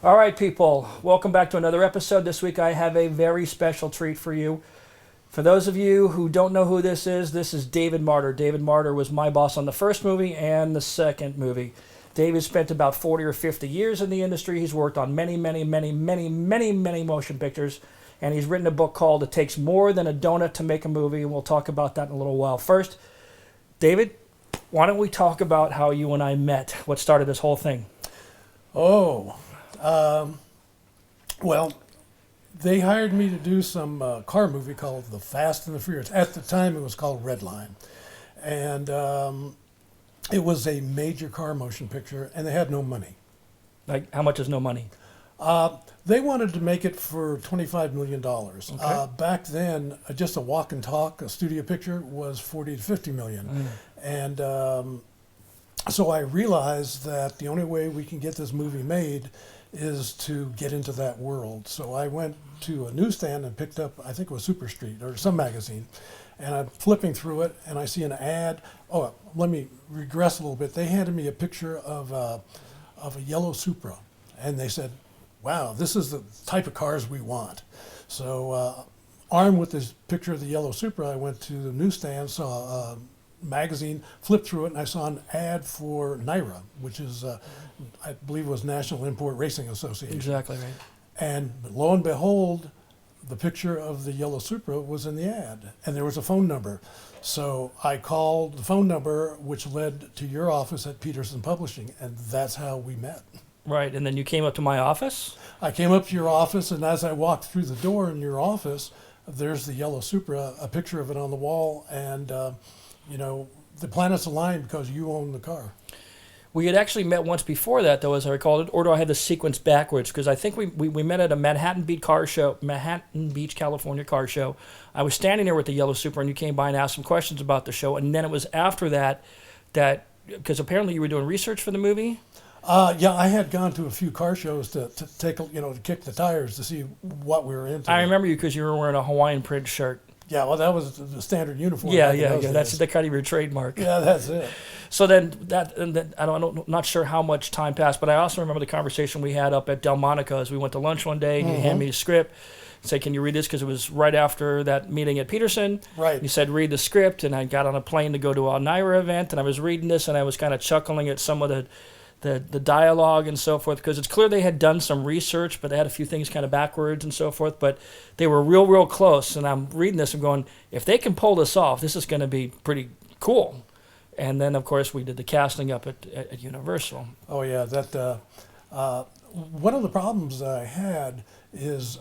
All right, people, welcome back to another episode. This week I have a very special treat for you. For those of you who don't know who this is David Marder. David Marder was my boss on the first movie and the second movie. David spent about 40 or 50 years in the industry. He's worked on many motion pictures, and he's written a book called It Takes More Than a Donut to Make a Movie, and we'll talk about that in a little while. First, David, why don't we talk about how you and I met, what started this whole thing? Well, they hired me to do some car movie called The Fast and the Furious. At the time, it was called Redline. And it was a major car motion picture, and they had no money. Like, how much is no money? They wanted to make it for $25 million. Okay. Back then, just a walk and talk, a studio picture, was 40 to 50 million. And so I realized that the only way we can get this movie made is to get into that world. So I went to a newsstand and picked up, I think it was Super Street or some magazine, and I'm flipping through it and I see an ad. Oh, let me regress a little bit. They handed me a picture of a yellow Supra, and they said, wow, this is the type of cars we want. So armed with this picture of the yellow Supra, I went to the newsstand, saw a magazine, flipped through it, and I saw an ad for NYRA, which is, I believe it was National Import Racing Association. Exactly right. And lo and behold, the picture of the yellow Supra was in the ad, and there was a phone number. So I called the phone number, which led to your office at Peterson Publishing, and that's how we met. Right, and then you came up to my office? I came up to your office, and as I walked through the door in your office, there's the yellow Supra, a picture of it on the wall, and you know, the planets aligned because you own the car. We had actually met once before that, though, as I recall it, or do I have the sequence backwards? Because I think we met at a Manhattan Beach, California car show. I was standing there with the yellow Supra, and you came by and asked some questions about the show. And then it was after that, because apparently you were doing research for the movie? Yeah, I had gone to a few car shows to take, to kick the tires to see what we were into. I remember you because you were wearing a Hawaiian print shirt. Yeah, well, that was the standard uniform. Yeah. That's the kind of your trademark. Yeah, that's it. So then I'm not sure how much time passed, but I also remember the conversation we had up at Delmonico as we went to lunch one day, and you handed me a script. Say, can you read this? Because it was right after that meeting at Peterson. Right. You said, read the script, and I got on a plane to go to a NYRA event, and I was reading this, and I was kind of chuckling at some of the dialogue and so forth, because it's clear they had done some research, but they had a few things kind of backwards and so forth, but they were real close. And I'm reading this and going, if they can pull this off, this is going to be pretty cool. And then, of course, we did the casting up at Universal. Oh, yeah. That one of the problems I had is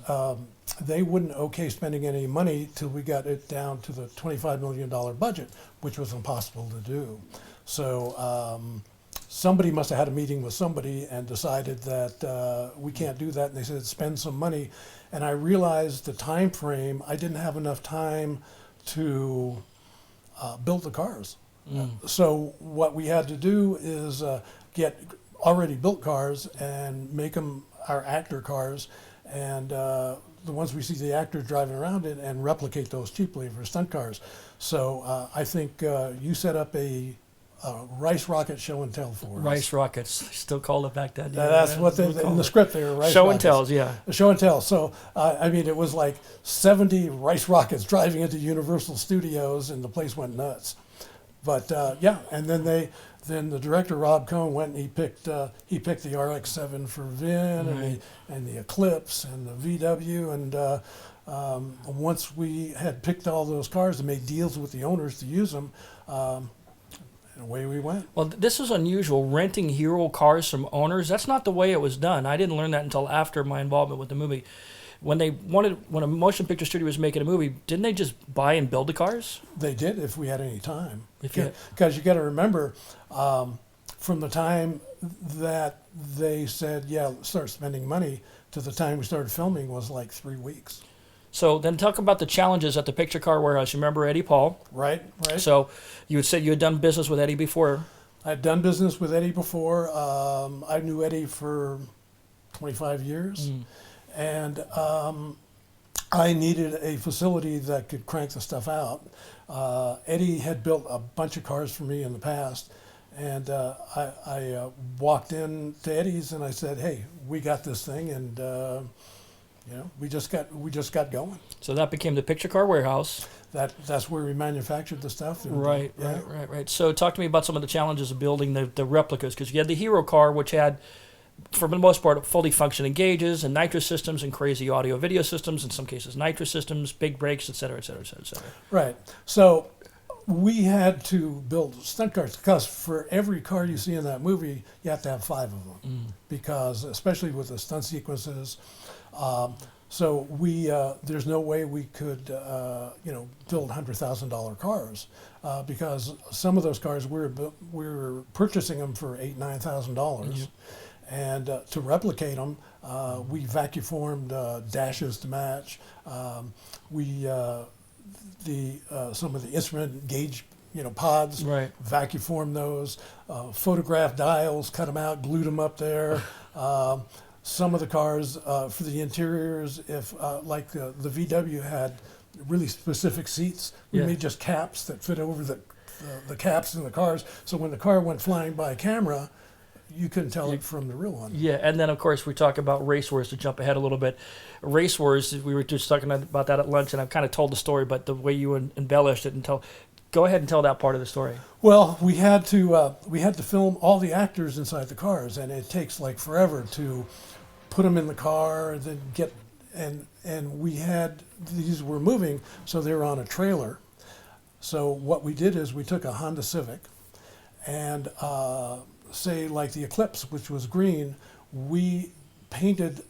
they wouldn't okay spending any money till we got it down to the $25 million budget, which was impossible to do. So somebody must have had a meeting with somebody and decided that we can't do that. And they said, spend some money. And I realized the time frame, I didn't have enough time to build the cars. So what we had to do is get already built cars and make them our actor cars. And the ones we see the actors driving around in, and replicate those cheaply for stunt cars. So I think you set up a Rice Rocket show and tell for us. Rice Rockets, still called it back then. That's what in the script they were. Rice show Rockets. and tells, yeah. Show and tell. So I mean, it was like 70 Rice Rockets driving into Universal Studios, and the place went nuts. But yeah, and then the director Rob Cohn went and he picked the RX-7 for Vin, and the Eclipse and the VW, and once we had picked all those cars and made deals with the owners to use them. And away we went. Well, this is unusual, renting hero cars from owners. That's not the way it was done. I didn't learn that until after my involvement with the movie. When a motion picture studio was making a movie, didn't they just buy and build the cars? They did, if we had any time. Because you got to remember, from the time that they said, yeah, start spending money, to the time we started filming was like 3 weeks. So then talk about the challenges at the Picture Car Warehouse. You remember Eddie Paul? Right. So you had said you had done business with Eddie before. I'd done business with Eddie before. I knew Eddie for 25 years. And I needed a facility that could crank the stuff out. Eddie had built a bunch of cars for me in the past, And I walked in to Eddie's and I said, "Hey, we got this thing," and we just got going. So that became the Picture Car Warehouse. That's where we manufactured the stuff. And, Right. So talk to me about some of the challenges of building the replicas, because you had the hero car, which had, for the most part, fully functioning gauges and nitrous systems and crazy audio video systems, in some cases nitrous systems, big brakes, et cetera, et cetera, et cetera, et cetera. Right. So we had to build stunt cars because for every car you see in that movie, you have to have 5 of them, because especially with the stunt sequences. So there's no way we could, build $100,000 cars, because some of those cars we were purchasing them for $8,000-9,000, and to replicate them, we vacuum formed dashes to match. Some of the instrument gauge, pods, vacuum formed those, photographed dials, cut them out, glued them up there. Some of the cars for the interiors, if like the VW had really specific seats, we made just caps that fit over the caps in the cars. So when the car went flying by camera, you couldn't tell it from the real one. Yeah, and then of course we talk about Race Wars, to jump ahead a little bit. Race Wars, we were just talking about that at lunch, and I've kind of told the story, but the way you embellished it, go ahead and tell that part of the story. Well, we had to film all the actors inside the cars, and it takes like forever to put them in the car, and then and we had, these were moving, so they were on a trailer. So what we did is we took a Honda Civic, and say like the Eclipse, which was green, we painted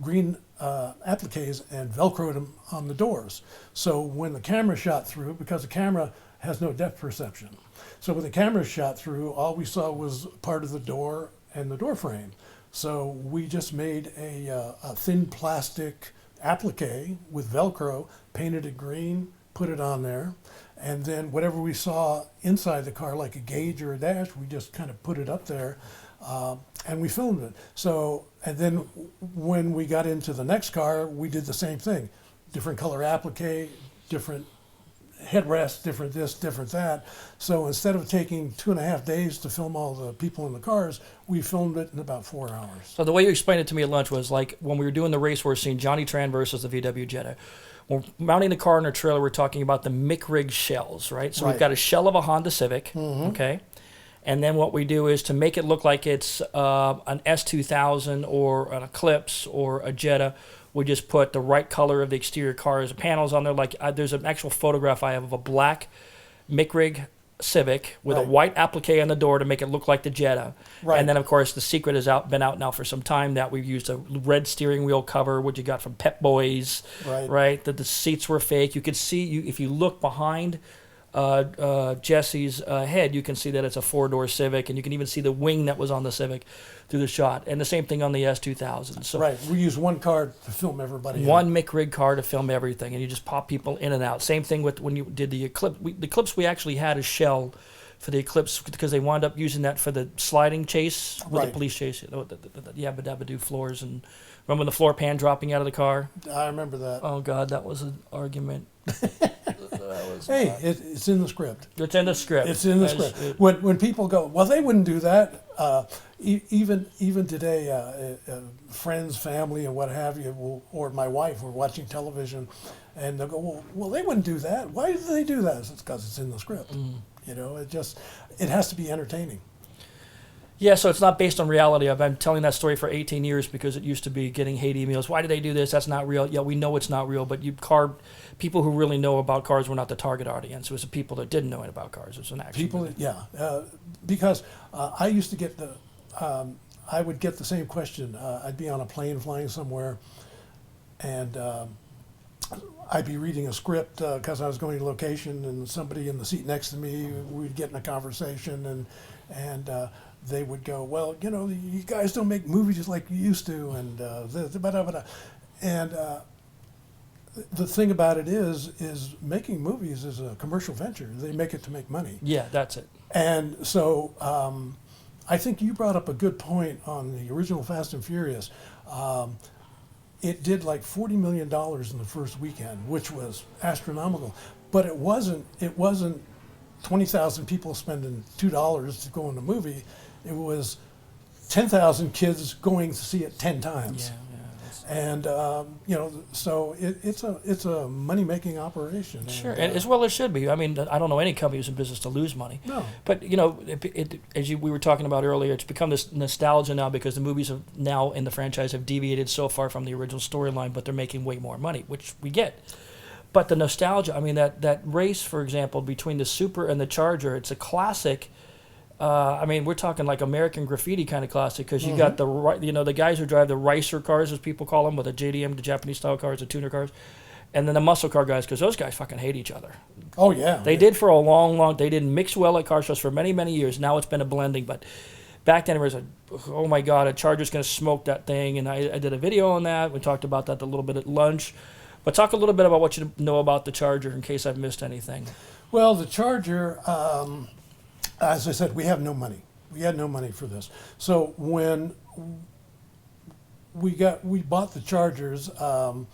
green appliques and Velcroed them on the doors. So when the camera shot through, because the camera has no depth perception, so when the camera shot through, all we saw was part of the door and the door frame. So we just made a thin plastic applique with Velcro, painted it green, put it on there, and then whatever we saw inside the car, like a gauge or a dash, we just kind of put it up there, and we filmed it. So, and then when we got into the next car, we did the same thing. Different color applique, different headrest, different this, different that. So instead of taking 2.5 days to film all the people in the cars, we filmed it in about 4 hours. So the way you explained it to me at lunch was like when we were doing the Race Wars scene, Johnny Tran versus the VW Jetta. We're mounting the car in a trailer, we're talking about the MIC-rig shells, right? So we've got a shell of a Honda Civic, okay? And then what we do is to make it look like it's an S2000 or an Eclipse or a Jetta, we just put the right color of the exterior cars, panels on there. Like there's an actual photograph I have of a black MIC-rig Civic with a white applique on the door to make it look like the Jetta. Right. And then, of course, the secret has been out now for some time that we've used a red steering wheel cover, which you got from Pep Boys, right? That the seats were fake. You could see, if you look behind Jesse's head, you can see that it's a 4-door Civic, and you can even see the wing that was on the Civic through the shot. And the same thing on the S2000. So we use one car to film everybody. One MIC-rig car to film everything, and you just pop people in and out. Same thing with when you did the Eclipse. The Eclipse, we actually had a shell for the Eclipse because they wound up using that for the sliding chase, with the police chase, the yabba dabba do floors. And remember the floor pan dropping out of the car? I remember that. Oh, God, that was an argument. Hey, it's in the script. It's in the script. It's in the script. When people go, well, they wouldn't do that. Even today, friends, family, and what have you, or my wife, were watching television, and they'll go, well, they wouldn't do that. Why do they do that? It's because it's in the script. It has to be entertaining. Yeah, so it's not based on reality. I've been telling that story for 18 years because it used to be getting hate emails. Why did they do this? That's not real. Yeah, we know it's not real, but people who really know about cars were not the target audience. It was the people that didn't know about cars. It was an action movie. Because I used to get I would get the same question. I'd be on a plane flying somewhere, and I'd be reading a script because I was going to location, and somebody in the seat next to me, we'd get in a conversation, and they would go, well, you guys don't make movies like you used to, and the thing about it is making movies is a commercial venture. They make it to make money. Yeah, that's it. And so I think you brought up a good point on the original Fast and Furious. It did like $40 million in the first weekend, which was astronomical. But it wasn't 20,000 people spending $2 to go in the movie. It was 10,000 kids going to see it 10 times. And so it's a money-making operation. Sure, and, and as well it should be. I mean, I don't know any company who's in business to lose money. No. But we were talking about earlier, it's become this nostalgia now because the movies have now in the franchise have deviated so far from the original storyline, but they're making way more money, which we get. But the nostalgia, I mean, that race, for example, between the Supra and the Charger, it's a classic. I mean, we're talking like American Graffiti kind of classic because you got the guys who drive the ricer cars, as people call them, with the JDM, the Japanese style cars, the tuner cars, and then the muscle car guys, because those guys fucking hate each other. Oh yeah, they did for a long. They didn't mix well at car shows for many years. Now it's been a blending, but back then it was oh my god, a Charger's going to smoke that thing, and I did a video on that. We talked about that a little bit at lunch, but talk a little bit about what you know about the Charger in case I've missed anything. Well, the Charger. As I said, we have no money. We had no money for this. So when we bought the Chargers, the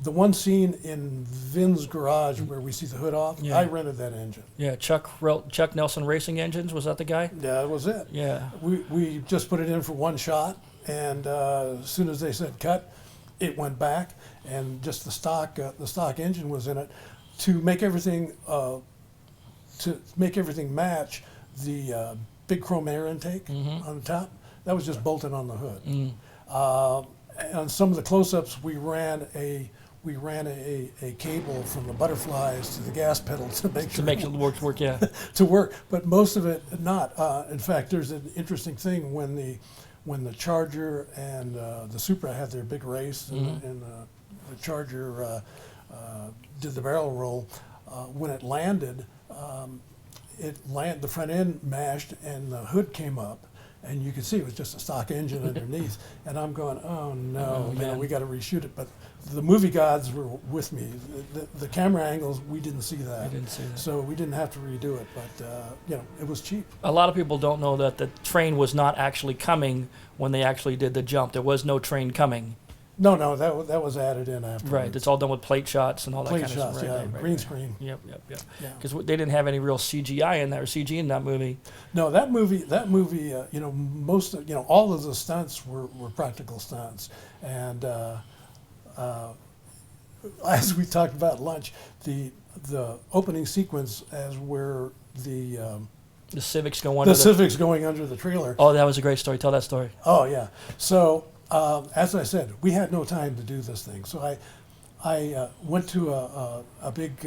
one scene in Vin's garage where we see the hood off, I rented that engine. Yeah, Chuck Nelson Racing Engines, was that the guy? Yeah, that was it. Yeah. We just put it in for one shot, and as soon as they said cut, it went back, and just the stock engine was in it to make everything. To make everything match the big chrome air intake on the top, that was just bolted on the hood. On some of the close-ups, we ran a cable from the butterflies to the gas pedal to make it work. Yeah. to work, but most of it not. In fact, there's an interesting thing when the Charger and the Supra had their big race, and the Charger did the barrel roll. When it landed. The front end mashed and the hood came up, and you could see it was just a stock engine underneath. And I'm going, oh no, man, we got to reshoot it. But the movie gods were with me. The camera angles, we didn't see that. So we didn't have to redo it. But it was cheap. A lot of people don't know that the train was not actually coming when they actually did the jump. There was no train coming. No, that was added in after. Right, it's all done with plate shots and all that kind of stuff. Right, green screen. Yep. Because they didn't have any real CGI in that, or CG in that movie. No, that movie, most of, all of the stunts were practical stunts, and as we talked about at lunch, the opening sequence as where the Civics go under Civics going under the trailer. Oh, that was a great story. Tell that story. Oh yeah, so. As I said, we had no time to do this thing, so I went to a big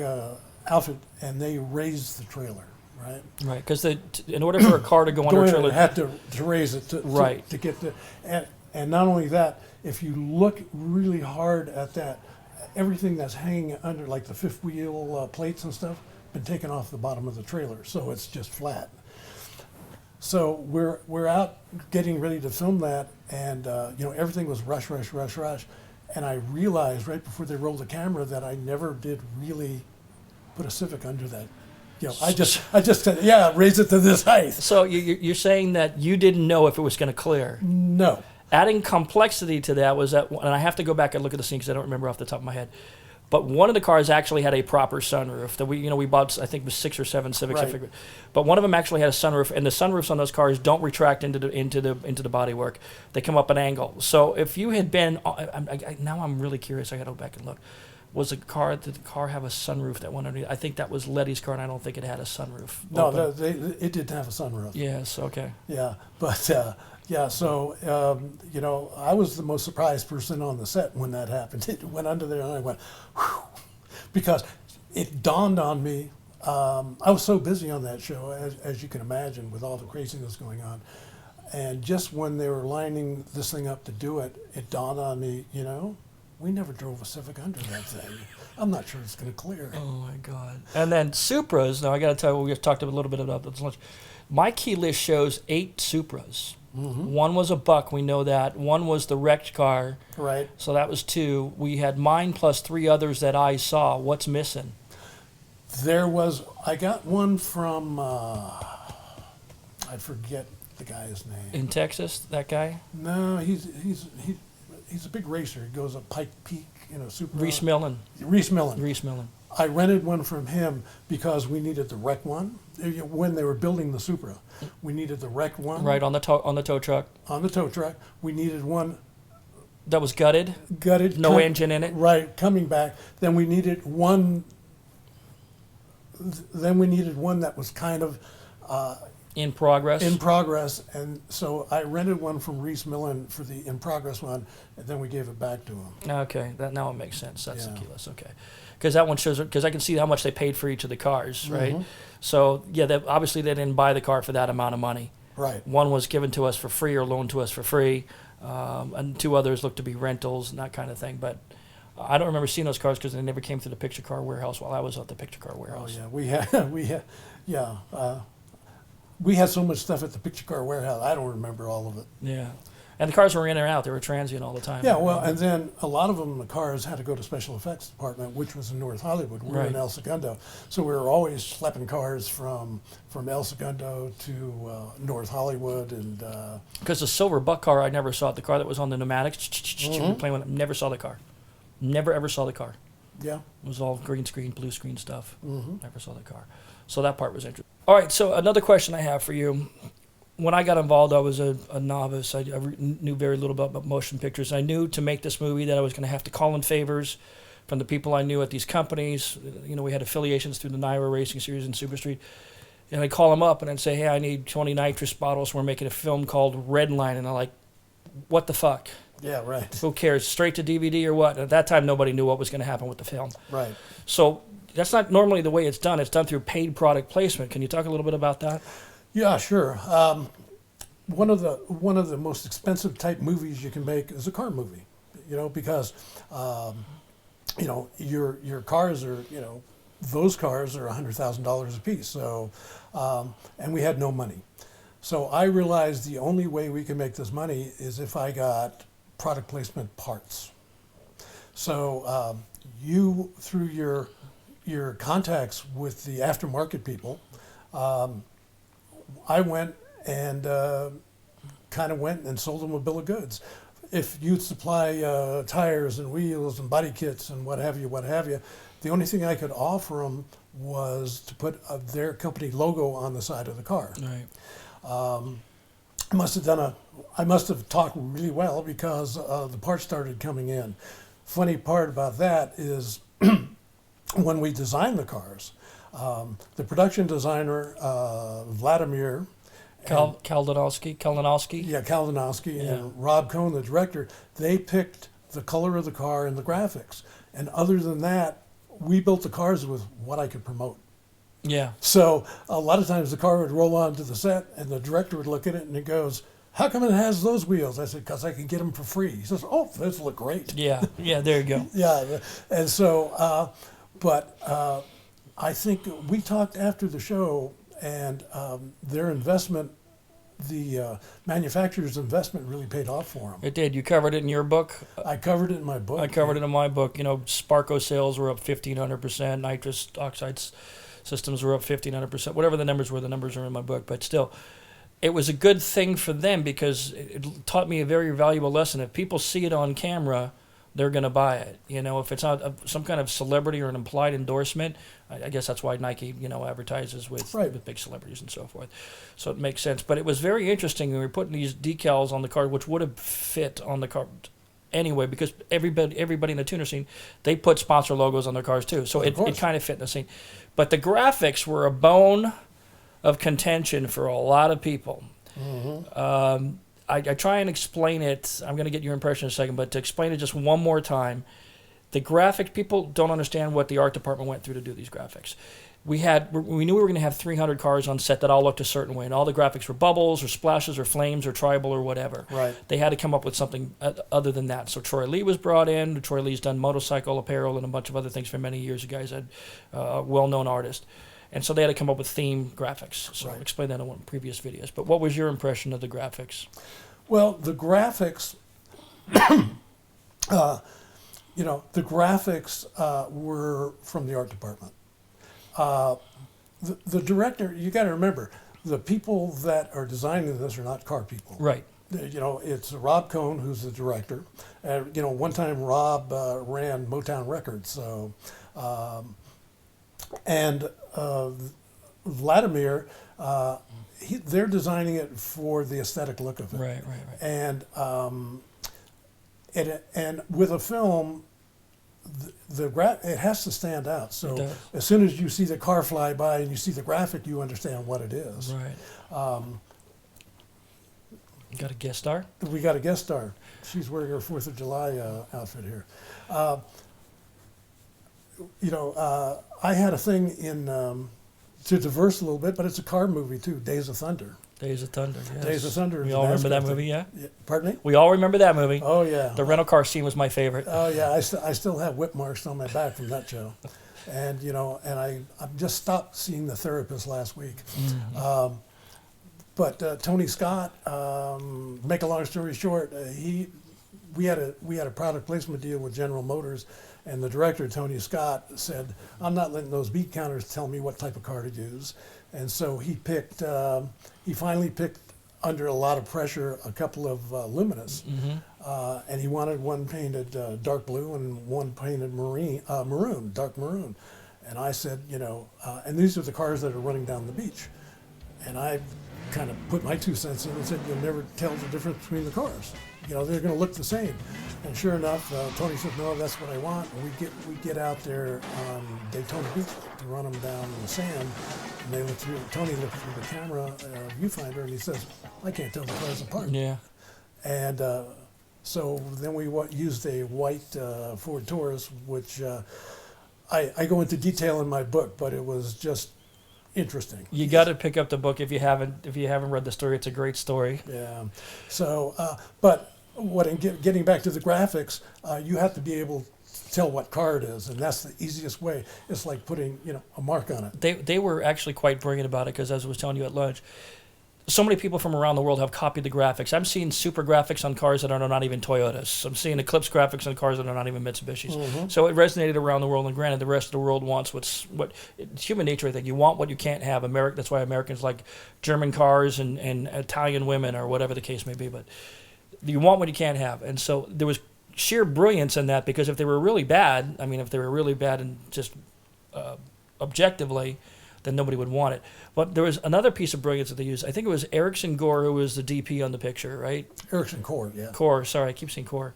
outfit, and they raised the trailer, right? Right, because in order for a car to go under a trailer, they had to raise it to get the and not only that, if you look really hard at that, everything that's hanging under, like the fifth wheel plates and stuff, been taken off the bottom of the trailer, so it's just flat. So we're out getting ready to film that, and everything was rush, and I realized right before they rolled the camera that I never did really put a Civic under that. I just said, raise it to this height. So you're saying that you didn't know if it was going to clear? No. Adding complexity to that was that, and I have to go back and look at the scene because I don't remember off the top of my head. But one of the cars actually had a proper sunroof that we bought. I think it was 6 or 7 Civics. Right. I figured. But one of them actually had a sunroof, and the sunroofs on those cars don't retract into the bodywork. They come up an angle. So if you had been, now I'm really curious. I got to go back and look. Did the car have a sunroof that went underneath? I think that was Letty's car, and I don't think it had a sunroof. No, it didn't have a sunroof. Yes. Okay. Yeah, but. So, I was the most surprised person on the set when that happened. It went under there, and I went, whew, because it dawned on me. I was so busy on that show, as you can imagine, with all the craziness going on. And just when they were lining this thing up to do it, it dawned on me, we never drove a Civic under that thing. I'm not sure it's going to clear. Oh, my God. And then Supras. Now, I got to tell you, we've talked a little bit about this lunch. My key list shows 8 Supras. Mm-hmm. One was a buck, we know that. One was the wrecked car. Right. So that was 2. We had mine plus 3 others that I saw. What's missing? I got one from, I forget the guy's name. In Texas, that guy? No, he's a big racer. He goes up Pike Peak, Supra. Reese Millen. Reese Millen. Reese Millen. I rented one from him because we needed the wreck one. When they were building the Supra, we needed the wreck one. Right, on the tow truck. On the tow truck. We needed one That was gutted. gutted. No engine in it. Right, coming back. Then we needed one. Then we needed one that was kind of In progress. in progress, and so I rented one from Reese Millen for the in progress one, and then we gave it back to him. Okay, that now it makes sense. That's the Yeah. keyless. Okay, because that one shows, because I can see how much they paid for each of the cars, right? Mhm. So yeah, obviously they didn't buy the car for that amount of money. Right. One was given to us for free or loaned to us for free, and two others looked to be rentals and that kind of thing. But I don't remember seeing those cars because they never came through the picture car warehouse while I was at the picture car Oh warehouse. yeah, we had so much stuff at the picture car warehouse. I don't remember all of it. Yeah. And the cars were in and out. They were transient all the time. Yeah, well, and then a lot of them, the cars had to go to special effects department, which was in North Hollywood. We were in Right. El Segundo, so we were always schlepping cars from El Segundo to North Hollywood, and Because the silver buck car, I never saw it. The car that was on the pneumatics, we were Mhm. playing with it. Never saw the car. Never ever saw the car. yeah. It was all green screen, blue screen stuff. Hmm. Never saw the car. So that part was interesting. All right, so another question I have for you. When I got involved, I was a novice. I knew very little about motion pictures. I knew to make this movie that I was going to have to call in favors from the people I knew at these companies. We had affiliations through the Naira Racing Series in Super Street. And I'd call them up and I'd say, hey, I need 20 nitrous bottles. We're making a film called Redline. And they're like, what the fuck? Yeah, right, Who cares? Straight to DVD or what? At that time, nobody knew what was going to happen with the film. right. So that's not normally the way it's done. It's done through paid product placement. Can you talk a little bit about that? Yeah, sure. One of the most expensive type movies you can make is a car movie, because your cars are, those cars are $100,000 a piece. So, and we had no money. So I realized the only way we can make this money is if I got product placement parts. So you, through your contacts with the aftermarket people, I went and kind of went and sold them a bill of goods. If you'd supply tires and wheels and body kits and what have you, the only thing I could offer them was to put their company logo on the side of the car. Right. I must have talked really well because the parts started coming in. Funny part about that is when we designed the cars, the production designer, Vladimir, Kalinowski. yeah, Kalinowski, Yeah. and Rob Cohn, the director, they picked the color of the car and the graphics. And other than that, we built the cars with what I could promote. Yeah. So a lot of times the car would roll onto the set and the director would look at it and it goes, how come it has those wheels? I said, because I can get them for free. He says, oh, those look great. Yeah. Yeah. There you go. Yeah. And so, I think we talked after the show and their investment, the manufacturer's investment really paid off for them. It did. You covered it in your book. I covered it in my book. I covered it in my book. Sparco sales were up 1,500%. Nitrous oxide systems were up 1,500%. Whatever the numbers were are in my book. But still, it was a good thing for them because it taught me a very valuable lesson. If people see it on camera, they're going to buy it. If it's not some kind of celebrity or an implied endorsement, I guess that's why Nike, advertises with big celebrities and so forth. So it makes sense. But it was very interesting when we were putting these decals on the car, which would have fit on the car anyway, because everybody in the tuner scene, they put sponsor logos on their cars too. So it kind of fit in the scene. But the graphics were a bone of contention for a lot of people. Mm-hmm. I try and explain it. I'm going to get your impression in a second, but to explain it just one more time, the graphics, people don't understand what the art department went through to do these graphics. We knew we were going to have 300 cars on set that all looked a certain way, and all the graphics were bubbles or splashes or flames or tribal or whatever. Right. They had to come up with something other than that. So Troy Lee was brought in. Troy Lee's done motorcycle apparel and a bunch of other things for many years. You guys had a well-known artist. And so they had to come up with theme graphics. So I explained that in one of previous videos. But what was your impression of the graphics? Well, the graphics, the graphics were from the art department. The director, you got to remember, the people that are designing this are not car people. Right. it's Rob Cohn who's the director. One time Rob ran Motown Records, so and Vladimir, they're designing it for the aesthetic look of it. Right. And and with a film, it has to stand out. So as soon as you see the car fly by and you see the graphic, you understand what it is. Right. Got a guest star? We got a guest star. She's wearing her 4th of July outfit here. I had a thing to diverse a little bit, but it's a car movie too, Days of Thunder. Days of Thunder, yes. Days of Thunder. We all remember that movie, yeah? Pardon me? We all remember that movie. Oh, yeah. The rental car scene was my favorite. Oh, yeah. I still have whip marks on my back from that show. And, I just stopped seeing the therapist last week. Mm-hmm. But Tony Scott, make a long story short, we had a product placement deal with General Motors, and the director, Tony Scott, said, I'm not letting those beat counters tell me what type of car to use. And so he finally picked, under a lot of pressure, a couple of Luminous. Mm-hmm. And he wanted one painted dark blue and one painted maroon, dark maroon. And I said, and these are the cars that are running down the beach. And I kind of put my 2 cents in and said, you'll never tell the difference between the cars. They're going to look the same. And sure enough, Tony said, no, that's what I want. And we get out there on Daytona Beach to run them down in the sand. And Tony looked through the camera viewfinder and he says, I can't tell the cars apart. Yeah. And so then we used a white Ford Taurus, which I go into detail in my book, but it was just interesting. You got to pick up the book if you haven't read the story. It's a great story. Yeah. So, but getting back to the graphics, you have to be able to tell what car it is, and that's the easiest way. It's like putting a mark on it. They were actually quite brilliant about it because, as I was telling you at lunch, so many people from around the world have copied the graphics. I'm seeing SUPRA graphics on cars that are not even Toyotas. I'm seeing ECLIPSE graphics on cars that are not even Mitsubishis. Mm-hmm. So it resonated around the world, and granted, the rest of the world wants it's human nature, I think. You want what you can't have. That's why Americans like German cars and Italian women or whatever the case may be. But you want what you can't have. And so there was sheer brilliance in that, because if they were really bad, and just objectively, then nobody would want it. But there was another piece of brilliance that they used. I think it was Erickson Gore who was the DP on the picture, right? Erickson Core, yeah. Core, sorry, I keep saying Core.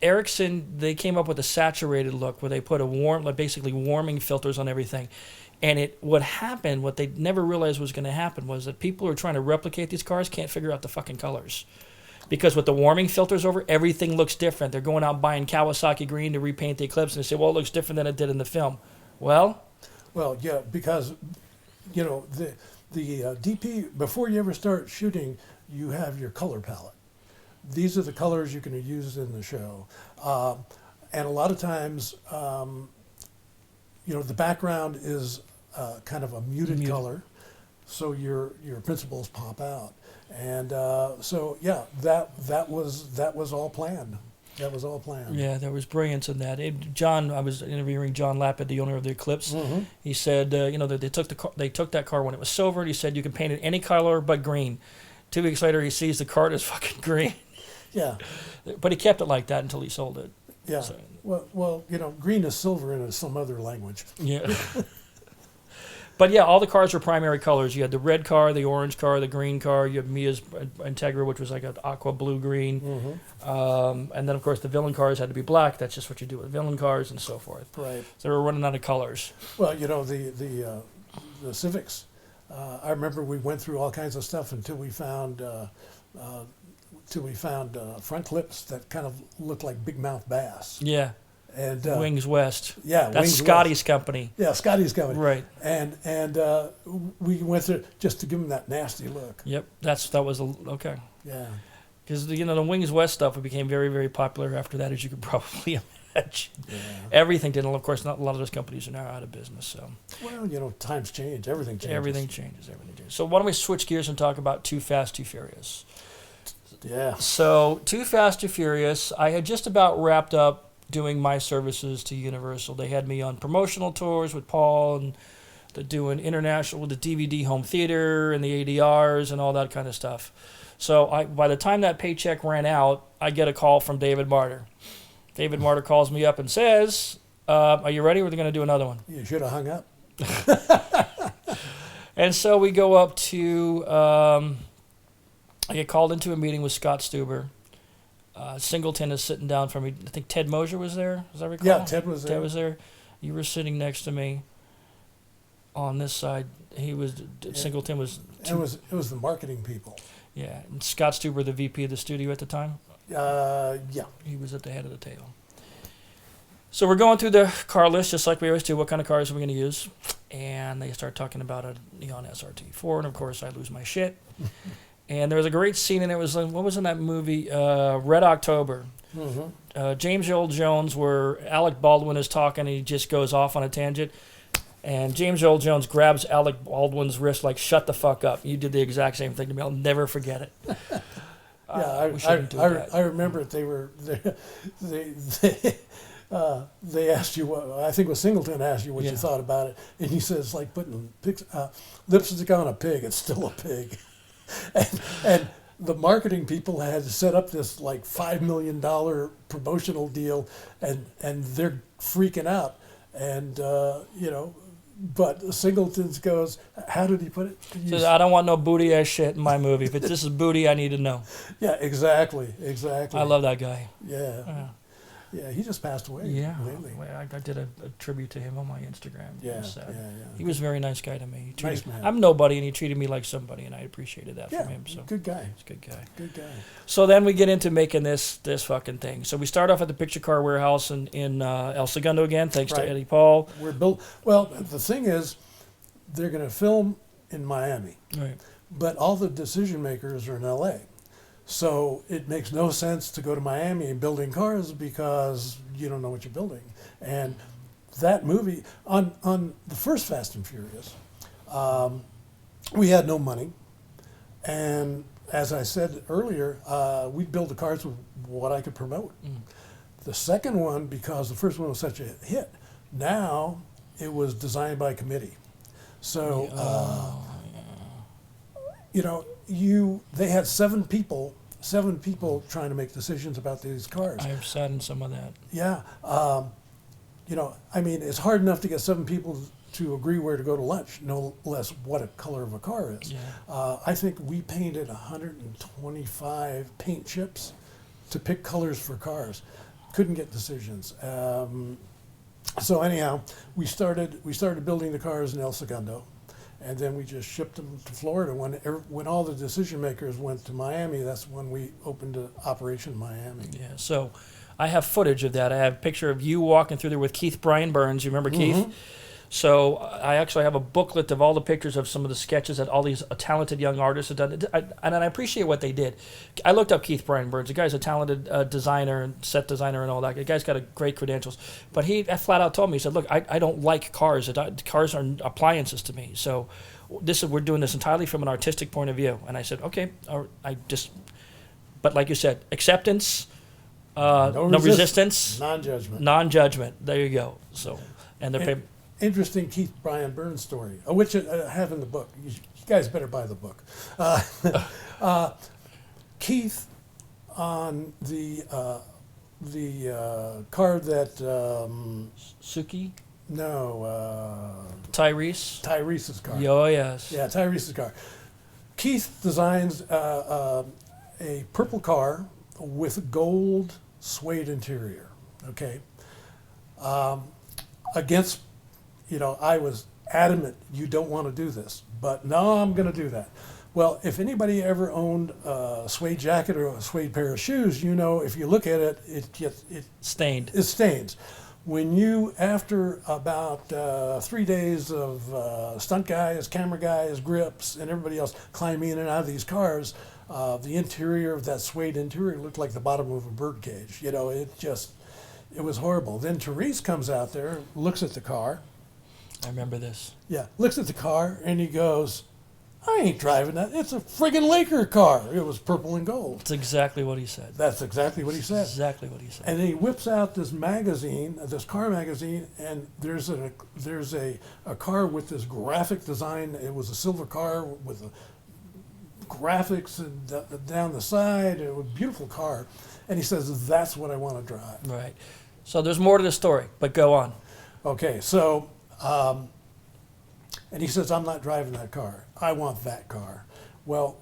Erickson, they came up with a saturated look where they put basically warming filters on everything. And what they never realized was going to happen was that people who are trying to replicate these cars can't figure out the fucking colors. Because with the warming filters over, everything looks different. They're going out buying Kawasaki green to repaint the Eclipse, and they say, well, it looks different than it did in the film. Well, yeah, because, the DP, before you ever start shooting, you have your color palette. These are the colors you can use in the show. And a lot of times, the background is kind of a muted color, so your principles pop out. And so, yeah, that was all planned. That was all planned. Yeah, there was brilliance in that. I was interviewing John Lappin, the owner of the Eclipse. Mm-hmm. He said, that they took that car when it was silver, and he said you can paint it any color but green. 2 weeks later, he sees the car is fucking green. Yeah. But he kept it like that until he sold it. Yeah. So. Well, green is silver in some other language. Yeah. But yeah, all the cars were primary colors. You had the red car, the orange car, the green car. You had Mia's Integra, which was like an aqua blue green. Mm-hmm. And then, of course, the villain cars had to be black. That's just what you do with villain cars and so forth. Right. So they were running out of colors. Well, the Civics. I remember we went through all kinds of stuff until we found front clips that kind of looked like big mouth bass. Yeah. And Wings West. Yeah, that's Wings Scotty's West. company. Yeah, Scotty's company. Right. And we went through just to give them that nasty look. Yep, that was okay. Yeah. Because the Wings West stuff became very, very popular after that, as you could probably imagine. Yeah. Everything did. Of course, not a lot of those companies are now out of business. So. Well, times change. Everything changes. Everything changes. So why don't we switch gears and talk about Too Fast, Too Furious? Yeah. So Too Fast, Too Furious. I had just about wrapped up doing my services to Universal. They had me on promotional tours with Paul, and doing international with the DVD home theater and the ADRs and all that kind of stuff. So by the time that paycheck ran out, I get a call from David Marder. David Marder calls me up and says, are you ready? We're going to do another one. You should have hung up. And so we go up to, I get called into a meeting with Scott Stuber. Singleton is sitting down from me. I think Ted Mosier was there, as I recall. Yeah, Ted was there. Ted was there. You were sitting next to me on this side. Singleton was... It was the marketing people. Yeah, and Scott Stuber, the VP of the studio at the time. Yeah. He was at the head of the table. So we're going through the car list, just like we always do. What kind of cars are we going to use? And they start talking about a Neon SRT4, and of course I lose my shit. And there was a great scene, and it was what was in that movie? Red October. Mm-hmm. James Earl Jones, where Alec Baldwin is talking, and he just goes off on a tangent. And James Earl Jones grabs Alec Baldwin's wrist like, shut the fuck up. You did the exact same thing to me. I'll never forget it. I remember it. They asked you what, I think it was Singleton asked you what you thought about it. And he says, like putting lipstick on a pig. It's still a pig. and the marketing people had set up this like $5 million promotional deal, and they're freaking out. And, but Singleton's goes, how did he put it? Says, I don't want no booty ass shit in my movie. If this is booty, I need to know. Yeah, exactly. I love that guy. Yeah. Yeah, he just passed away lately. I did a tribute to him on my Instagram. Yeah. He was a very nice guy to me. Nice man. I'm nobody, and he treated me like somebody, and I appreciated that from him. So good guy. He's a good guy. Good guy. So then we get into making this fucking thing. So we start off at the Picture Car Warehouse in El Segundo again, thanks to Eddie Paul. Well, the thing is, they're going to film in Miami, Right. but all the decision makers are in L.A., so it makes no sense to go to Miami and building cars because you don't know what you're building. And that movie, on the first Fast and Furious, we had no money. And as I said earlier, we'd build the cars with what I could promote. The second one, because the first one was such a hit, now it was designed by committee. So, they had seven people trying to make decisions about these cars. I have sat in some of that. Yeah. It's hard enough to get seven people to agree where to go to lunch, no less what a color of a car is. Yeah. I think we painted 125 paint chips to pick colors for cars. Couldn't get decisions. So anyhow, we started building the cars in El Segundo. And then we just shipped them to Florida. When all the decision makers went to Miami, that's when we opened an operation in Miami. Yeah, so I have footage of that. I have a picture of you walking through there with Keith Brian Burns. You remember Keith? So I actually have a booklet of all the pictures of some of the sketches that all these talented young artists have done. And I appreciate what they did. I looked up Keith Brian Burns. The guy's a talented designer and set designer and all that. The guy's got great credentials. But he flat out told me, he said, look, I don't like cars. Cars are appliances to me. So we're doing this entirely from an artistic point of view. And I said, okay. But like you said, acceptance, no resistance. Non-judgment. There you go. So, and they're interesting Keith Brian Burns story, which I have in the book. You guys better buy the book. Keith, on the car that Suki? No. Tyrese? Tyrese's car. Oh, yes. Yeah, Tyrese's car. Keith designs a purple car with gold suede interior. Okay. Against, I was adamant, you don't want to do this, but no, I'm going to do that. Well, if anybody ever owned a suede jacket or a suede pair of shoes, if you look at it, it stained. It stains. When you, after about 3 days of stunt guys, camera guys, grips, and everybody else climbing in and out of these cars, the interior of that suede interior looked like the bottom of a birdcage. It was horrible. Then Therese comes out there, looks at the car. I remember this. Yeah, looks at the car, and he goes, I ain't driving that. It's a friggin' Laker car. It was purple and gold. That's exactly what he said. That's exactly what he said. Exactly what he said. And then he whips out this magazine, this car magazine, and there's a car with this graphic design. It was a silver car with a graphics and down the side. It was a beautiful car. And he says, that's what I want to drive. Right. So there's more to the story, but go on. Okay, so, and he says, I'm not driving that car. I want that car. Well,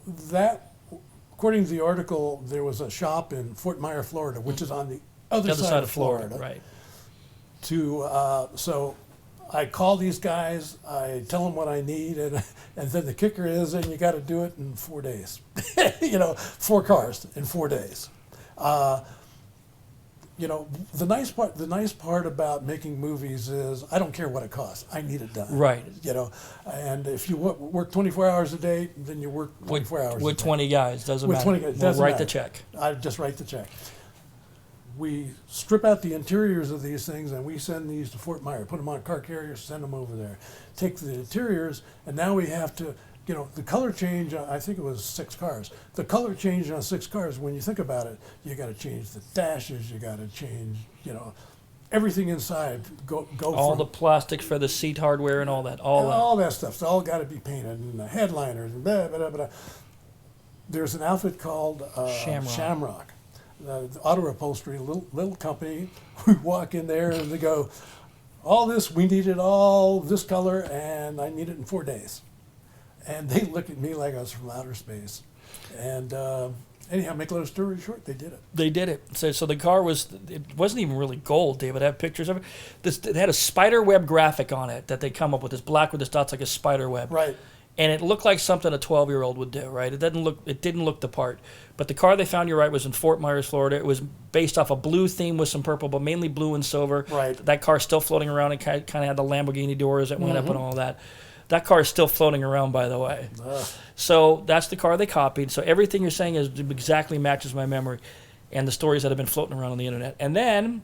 according to the article, there was a shop in Fort Myers, Florida, which is on the other side of Florida. Right. So I call these guys, I tell them what I need, and then the kicker is, and you got to do it in 4 days. 4 cars in 4 days. The nice part about making movies is I don't care what it costs. I need it done. Right. And if you work 24 hours a day, then you work 24 hours a day. With 20 guys, doesn't With matter. 20 guys, doesn't write matter. the check. I just write the check. We strip out the interiors of these things and we send these to Fort Myers, put them on car carriers, send them over there. Take the interiors, and now we have to, the color change, I think it was 6 cars. The color change on 6 cars, when you think about it, you got to change the dashes, you got to change, everything inside. Go all from the plastics for the seat hardware and all that. all that stuff's all got to be painted, and the headliners, and blah, blah, blah, blah. There's an outfit called Shamrock. The auto upholstery, little company. We walk in there and they go, all this, we needed all this color, and I need it in 4 days. And they look at me like I was from outer space. And anyhow, make a long story short, they did it. They did it. So the car it wasn't even really gold, David. I have pictures of it. It had a spider web graphic on it that they come up with, this black with this dots like a spider web. Right. And it looked like something a 12-year-old would do, right? It didn't look the part. But the car they found, you're right, was in Fort Myers, Florida. It was based off a blue theme with some purple, but mainly blue and silver. Right. That car's still floating around. It kind of had the Lamborghini doors that went up and all that. That car is still floating around, by the way. So that's the car they copied. So everything you're saying exactly matches my memory and the stories that have been floating around on the internet. And then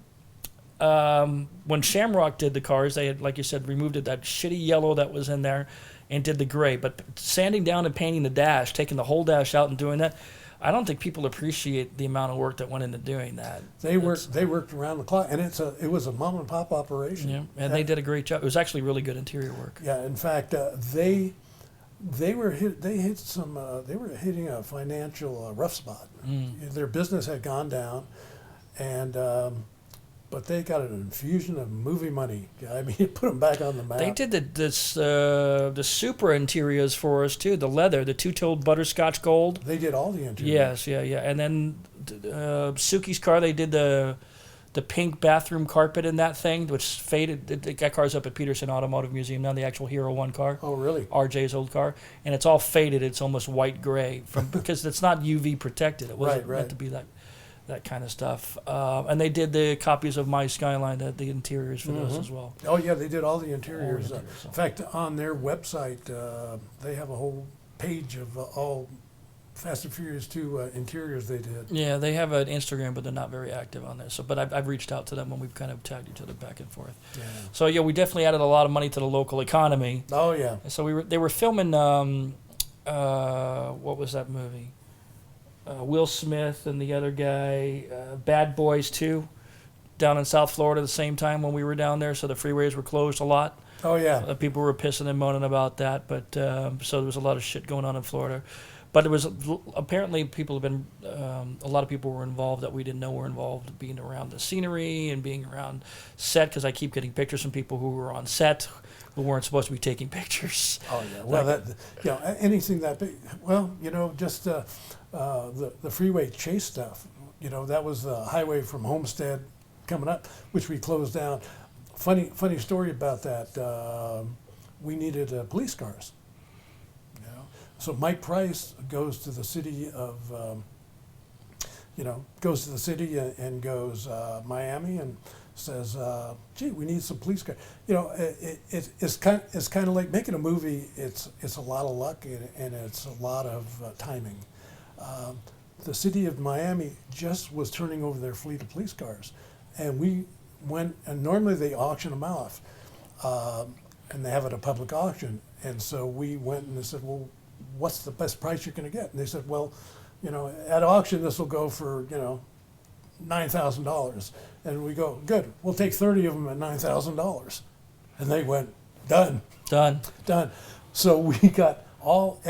when Shamrock did the cars, they had, like you said, removed that shitty yellow that was in there and did the gray. But sanding down and painting the dash, taking the whole dash out and doing that, I don't think people appreciate the amount of work that went into doing that. They worked around the clock, and it was a mom and pop operation. Yeah, and they did a great job. It was actually really good interior work. Yeah, in fact, they were hitting a financial rough spot. Their business had gone down, and but they got an infusion of movie money. I mean, it put them back on the map. They did the SUPRA interiors for us too. The leather, the two-toned butterscotch gold. They did all the interiors. Yes, yeah. And then Suki's car, they did the pink bathroom carpet in that thing, which faded. That car's up at Peterson Automotive Museum now. The actual Hero 1 car. Oh, really? RJ's old car, and it's all faded. It's almost white gray because it's not UV protected. It wasn't meant to be that kind of stuff. And they did the copies of My SKYLINE, the interiors for those as well. Oh, yeah, they did all the interiors. In fact, on their website, they have a whole page of all Fast and Furious 2 interiors they did. Yeah, they have an Instagram, but they're not very active on there. So, but I've reached out to them, and we've kind of tagged each other back and forth. Yeah. So, yeah, we definitely added a lot of money to the local economy. Oh, yeah. So they were filming, what was that movie? Will Smith and the other guy, Bad Boys 2, down in South Florida at the same time when we were down there. So the freeways were closed a lot. Oh, yeah. People were pissing and moaning about that. But so there was a lot of shit going on in Florida. But it was apparently a lot of people were involved that we didn't know were involved, being around the scenery and being around set, because I keep getting pictures from people who were on set who weren't supposed to be taking pictures. Oh, yeah. Well, anything that big. Well, just the freeway chase stuff. That was the highway from Homestead coming up, which we closed down. Funny story about that. We needed police cars. So Mike Price goes to the city of, and goes Miami and says, "Gee, we need some police cars." It's kind of like making a movie. It's a lot of luck and it's a lot of timing. The city of Miami just was turning over their fleet of police cars, and we went. And normally they auction them off, and they have it at a public auction. And so we went and they said, "Well, what's the best price you're going to get?" And they said, "Well, at auction this will go for $9,000." And we go, "Good, we'll take 30 of them at $9,000." And they went, "Done." Done. So we got all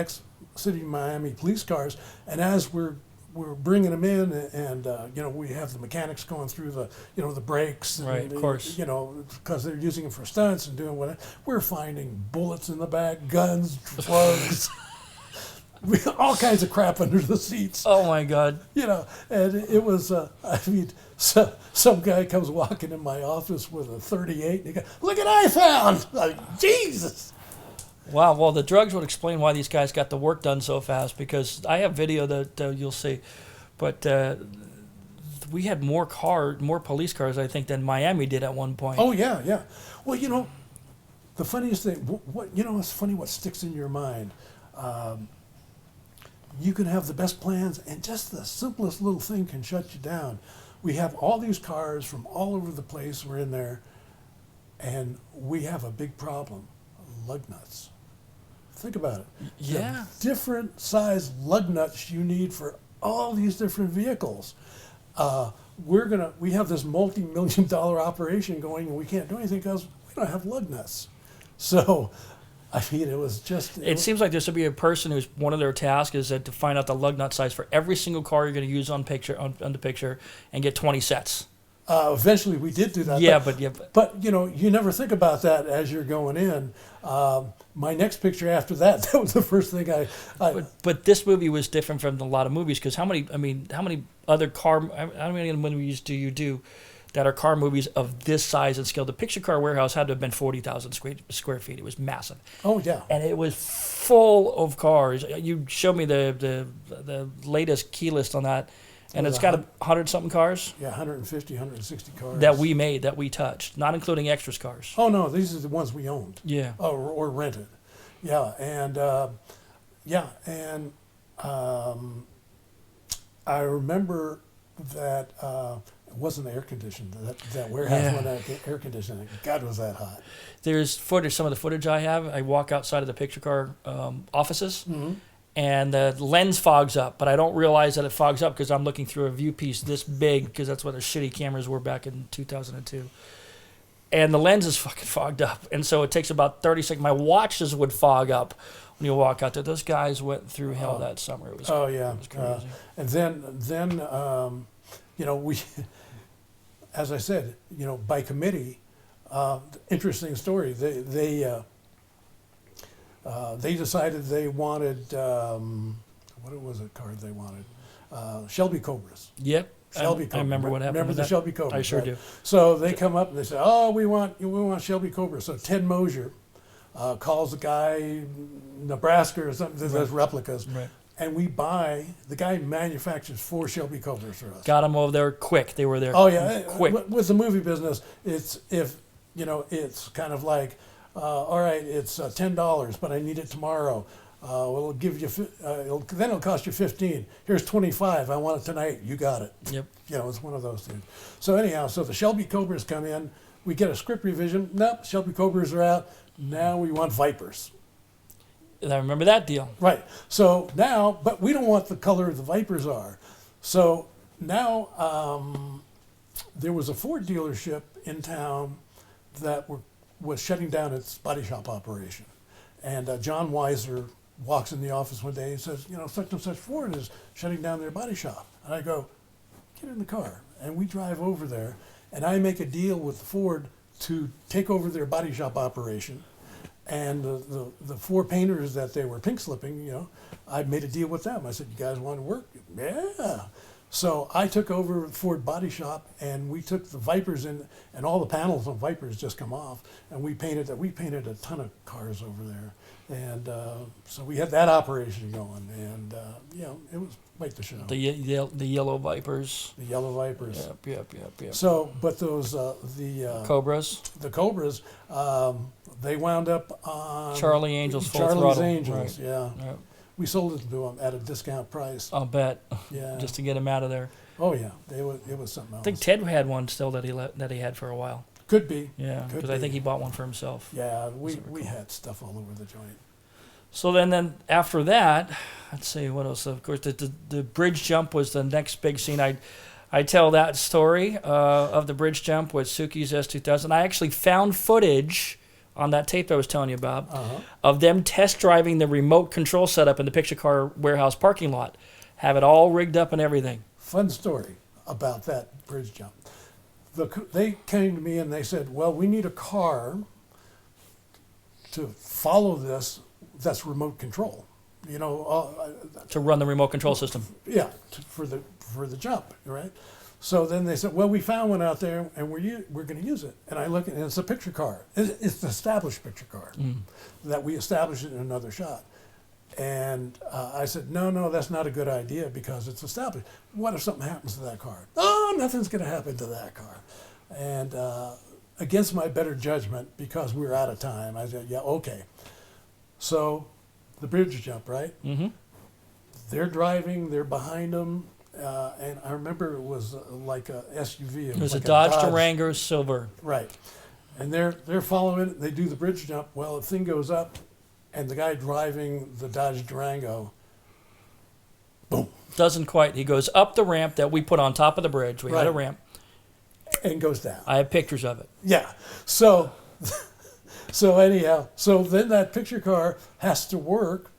City, Miami police cars, and as we're bringing them in, and we have the mechanics going through the brakes, and Right, of course. because they're using them for stunts and doing whatever. We're finding bullets in the back, guns, drugs, all kinds of crap under the seats. Oh my God. And it was, some guy comes walking in my office with a 38, and he goes, "Look what I found!" Like, Jesus. Wow. Well, the drugs would explain why these guys got the work done so fast, because I have video that you'll see, but we had more police cars, I think, than Miami did at one point. Oh yeah, yeah. Well, the funniest thing, it's funny what sticks in your mind. You can have the best plans, and just the simplest little thing can shut you down. We have all these cars from all over the place. We're in there, and we have a big problem: lug nuts. Think about it. Yeah. The different size lug nuts you need for all these different vehicles. We have this multi-million-dollar operation going, and we can't do anything because we don't have lug nuts. So, it was just. It seems like there should be a person who's one of their tasks is to find out the lug nut size for every single car you're going to use on the picture, and get 20 sets. Eventually, we did do that. Yeah, but you never think about that as you're going in. My next picture after that was the first thing I. But this movie was different from a lot of movies, because how many movies do you do that are car movies of this size and scale? The Picture Car Warehouse had to have been 40,000 square feet. It was massive. Oh yeah. And it was full of cars. You showed me the latest key list on that. And it's got 100-something cars? Yeah, 150, 160 cars. That we made, that we touched, not including extras cars. Oh, no, these are the ones we owned. Yeah. Or rented. Yeah, and I remember that it wasn't air conditioned. That warehouse went out air conditioning. God, was that hot. There's footage, some of the footage I have. I walk outside of the Picture Car offices. Mm-hmm. And the lens fogs up, but I don't realize that it fogs up because I'm looking through a viewpiece this big, because that's what the shitty cameras were back in 2002. And the lens is fucking fogged up. And so it takes about 30 seconds. My watches would fog up when you walk out there. Those guys went through hell that summer. It was, yeah. It was crazy. And then we, as I said, by committee, interesting story. They decided they wanted, what was it card they wanted? Shelby Cobras. Yep. Shelby Cobras. I remember what happened. Remember the Shelby Cobras? I sure do. So they come up and they say, "Oh, we want Shelby Cobras." So Ted Mosier calls the guy, Nebraska or something, that does replicas. Right. And the guy manufactures 4 Shelby Cobras for us. Got them over there quick. They were there. Oh yeah, quick. With the movie business, it's kind of like, all right, it's $10, but I need it tomorrow. We'll give you. Then it'll cost you $15. Here's $25. I want it tonight. You got it. Yep. It's one of those things. So anyhow, the Shelby Cobras come in. We get a script revision. Nope, Shelby Cobras are out. Now we want Vipers. I remember that deal. Right. So now, but we don't want the color the Vipers are. So now there was a Ford dealership in town that was shutting down its body shop operation. And John Weiser walks in the office one day and says, such and such Ford is shutting down their body shop. And I go, get in the car. And we drive over there, and I make a deal with Ford to take over their body shop operation. And the 4 painters that they were pink slipping, I made a deal with them. I said, "You guys want to work?" Yeah. So I took over Ford Body Shop, and we took the Vipers in, and all the panels on Vipers just come off, and we painted a ton of cars over there, and so we had that operation going, and it was quite the show. The yellow Vipers. The yellow Vipers. Yep. So, but those Cobras. The Cobras, they wound up on Charlie Angel's Full Charlie's Throttle. Angels, right. yeah. Yep. We sold it to them at a discount price. I'll bet. Yeah. Just to get him out of there. Oh yeah, it was something else. I think Ted had one still that he had for a while. Could be. Yeah, because I think he bought one for himself. Yeah, we had stuff all over the joint. So then after that, let's see what else. Of course, the bridge jump was the next big scene. I tell that story of the bridge jump with Suki's S2000. I actually found footage on that tape I was telling you about of them test driving the remote control setup in the picture car warehouse parking lot. Have it all rigged up and everything. Fun story about that bridge jump. They came to me and they said, well, we need a car to follow this that's remote control. You know, To run the remote control system. yeah, for the jump, right? So then they said, well, we found one out there and we're going to use it. And I look at it, and it's a picture car. It's an established picture car that we established it in another shot. And I said, no, that's not a good idea because it's established. What if something happens to that car? Oh, nothing's going to happen to that car. And against my better judgment, because we were out of time, I said, yeah, okay. So the bridge jump, right? Mm-hmm. They're driving, they're behind them. And I remember it was like a SUV. It was like a Dodge Durango Silver. Right. And they're following it. They do the bridge jump. Well, the thing goes up, and the guy driving the Dodge Durango, boom, Doesn't quite. He goes up the ramp that we put on top of the bridge. We had a Right. ramp. and goes down. I have pictures of it. Yeah. So, anyhow, so then that picture car has to work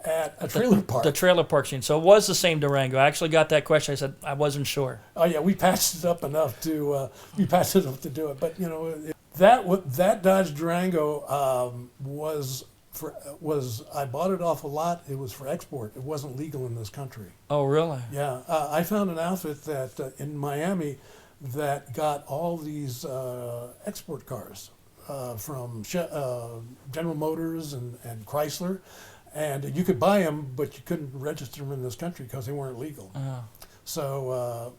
at a trailer park. The trailer park scene. So it was the same Durango. I actually got that question. I said, I wasn't sure. Oh yeah, we patched it up enough to do it. But you know, that Dodge Durango was I bought it off a lot. It was for export. It wasn't legal in this country. Oh, really? Yeah, I found an outfit that in Miami that got all these export cars from General Motors and Chrysler. And you could buy them, but you couldn't register them in this country because they weren't legal. Oh. So,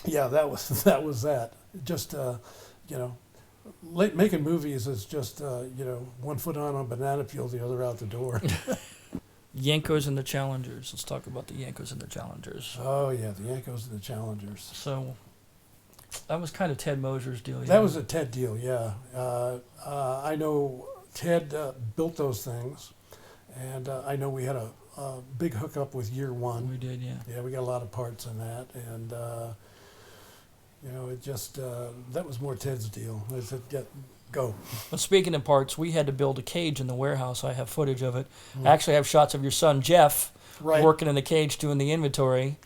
yeah, that was that. Just, you know, making movies is just, you know, one foot on a banana peel, the other out the door. Yankos and the Challengers. Let's talk about the Yankos and the Challengers. Oh, yeah, the Yankos and the Challengers. So that was kind of Ted Moser's deal. That was a Ted deal, yeah. I know Ted built those things, and I know we had a big hookup with Year One. We did, yeah. Yeah, we got a lot of parts in that, and you know, it just that was more Ted's deal. I said, "Yeah, go." But speaking of parts, we had to build a cage in the warehouse. I have footage of it. I actually have shots of your son Jeff Right. working in the cage doing the inventory.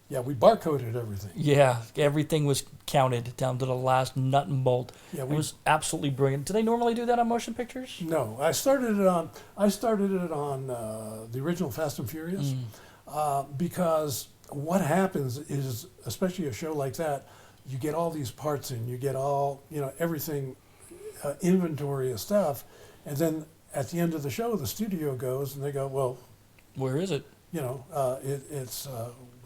Yeah, we barcoded everything. Yeah, everything was counted down to the last nut and bolt. Yeah, It was absolutely brilliant. Do they normally do that on motion pictures? No, I started it on the original Fast and Furious because what happens is, especially a show like that, you get all these parts in, you get all, you know, everything, inventory of stuff, and then at the end of the show, the studio goes and they go, well, Where is it? you know, it's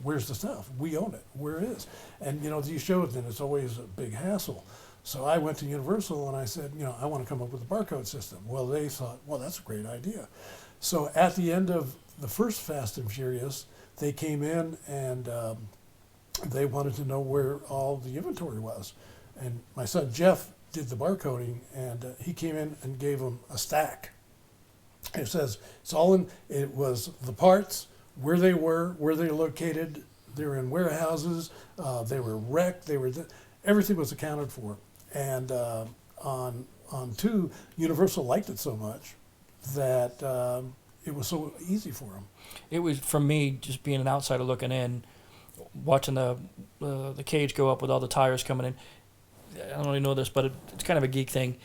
where's the stuff? We own it. Where it is? And you know, these shows, then it's always a big hassle. So I went to Universal and I said, you know, I want to come up with a barcode system. Well, they thought, well, that's a great idea. So at the end of the first Fast and Furious, they came in and they wanted to know where all the inventory was. And my son Jeff did the barcoding, and he came in and gave them a stack. It says it's all in. It was the parts, where they were located. They were in warehouses. They were wrecked. Everything was accounted for. And on two, Universal liked it so much that it was so easy for them. It was, for me, just being an outsider looking in, watching the cage go up with all the tires coming in. I don't really know this, but it's kind of a geek thing.